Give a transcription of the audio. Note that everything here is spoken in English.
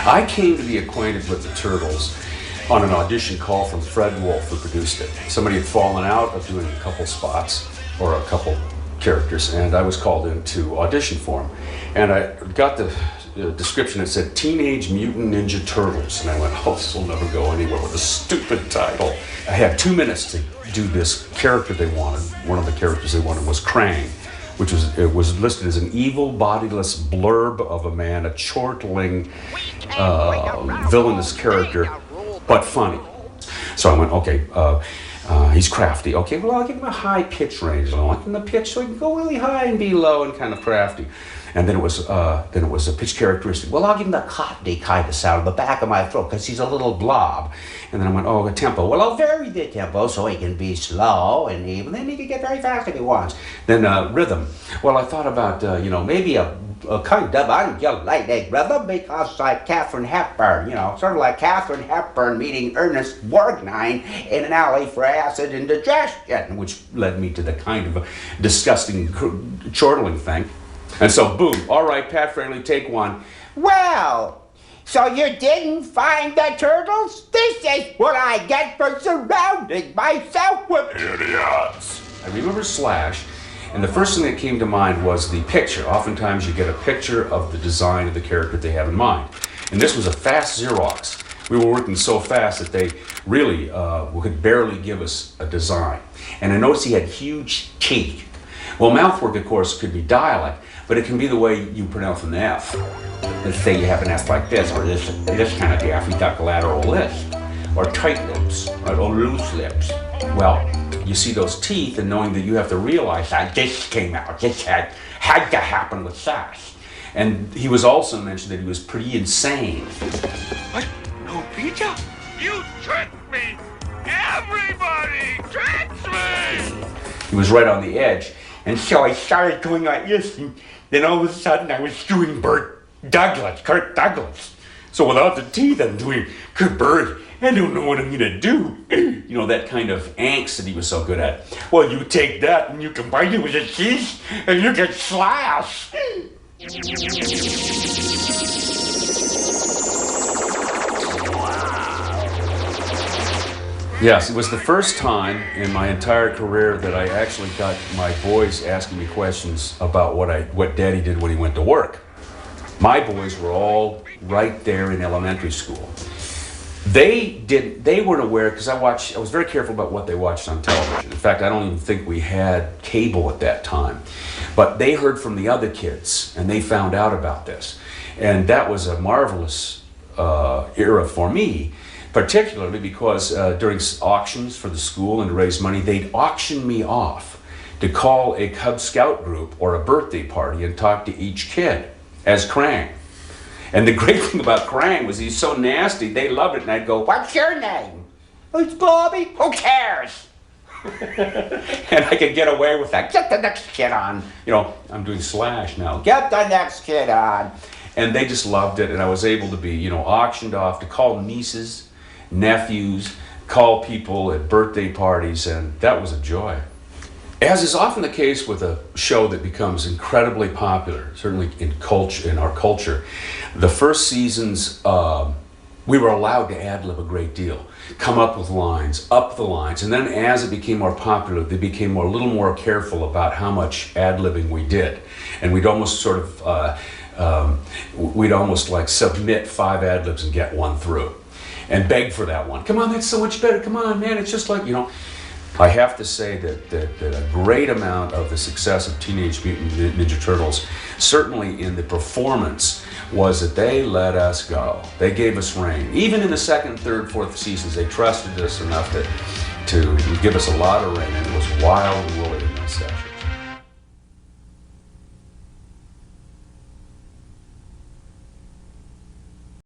I came to be acquainted with the Turtles on an audition call from Fred Wolf, who produced it. Somebody had fallen out of doing a couple spots or a couple characters, and I was called in to audition for him. And I got the description that said Teenage Mutant Ninja Turtles, and I went, oh, this will never go anywhere with a stupid title. I had 2 minutes to do this character they wanted. One of the characters they wanted was Krang, which was listed as an evil, bodiless blurb of a man, a chortling, villainous character, but funny. So I went, okay, he's crafty. Okay, well, I'll give him a high pitch range. I want him to pitch so he can go really high and be low and kind of crafty. And then it was a pitch characteristic. Well, I'll give him the cottony kind of sound in the back of my throat because he's a little blob. And then I went, oh, the tempo. Well, I'll vary the tempo so he can be slow and even. Then he can get very fast if he wants. Then rhythm. Well, I thought about, maybe a kind of undulating rhythm because like Katharine Hepburn, sort of like Katharine Hepburn meeting Ernest Borgnine in an alley for acid indigestion, which led me to the kind of a disgusting chortling thing. And so, boom, all right, Pat Fraley, take one. Well, so you didn't find the turtles? This is what I get for surrounding myself with idiots. I remember Slash, and the first thing that came to mind was the picture. Oftentimes you get a picture of the design of the character they have in mind. And this was a fast Xerox. We were working so fast that they really could barely give us a design. And I noticed he had huge teeth. Well, mouthwork, of course, could be dialect, but it can be the way you pronounce an F. Let's say you have an F like this, or this kind of Daffy Duck lateral lisp, or tight lips, right, or loose lips. Well, you see those teeth, and knowing that you have to realize that this came out, this had to happen with Sash. And he was also mentioned that he was pretty insane. What? No pizza? You tricked me! Everybody tricks me! He was right on the edge. And so I started going like this, and then all of a sudden I was doing Kirk Douglas. So without the teeth, I'm doing Bert. I don't know what I'm gonna do. That kind of angst that he was so good at. Well, you take that and you combine it with a cheese, and you get Slash. Yes, it was the first time in my entire career that I actually got my boys asking me questions about what Daddy did when he went to work. My boys were all right there in elementary school. They weren't aware, because I was very careful about what they watched on television. In fact, I don't even think we had cable at that time. But they heard from the other kids, and they found out about this. And that was a marvelous era for me, particularly because during auctions for the school and to raise money, they'd auction me off to call a Cub Scout group or a birthday party and talk to each kid as Krang. And the great thing about Krang was he's so nasty, they loved it, and I'd go, what's your name? It's Bobby. Who cares? And I could get away with that. Get the next kid on. I'm doing Slash now. Get the next kid on. And they just loved it, and I was able to be, auctioned off to call nieces, nephews, call people at birthday parties, and that was a joy. As is often the case with a show that becomes incredibly popular, certainly in our culture, the first seasons we were allowed to ad-lib a great deal, come up with lines, up the lines, and then as it became more popular, they became a little more careful about how much ad-libbing we did, and we'd almost like submit 5 ad-libs and get one through, and beg for that one. Come on, that's so much better. Come on, man. It's just like, I have to say that a great amount of the success of Teenage Mutant Ninja Turtles, certainly in the performance, was that they let us go. They gave us rein. Even in the second, third, fourth seasons, they trusted us enough to give us a lot of rein, and it was wild and woolly in that session.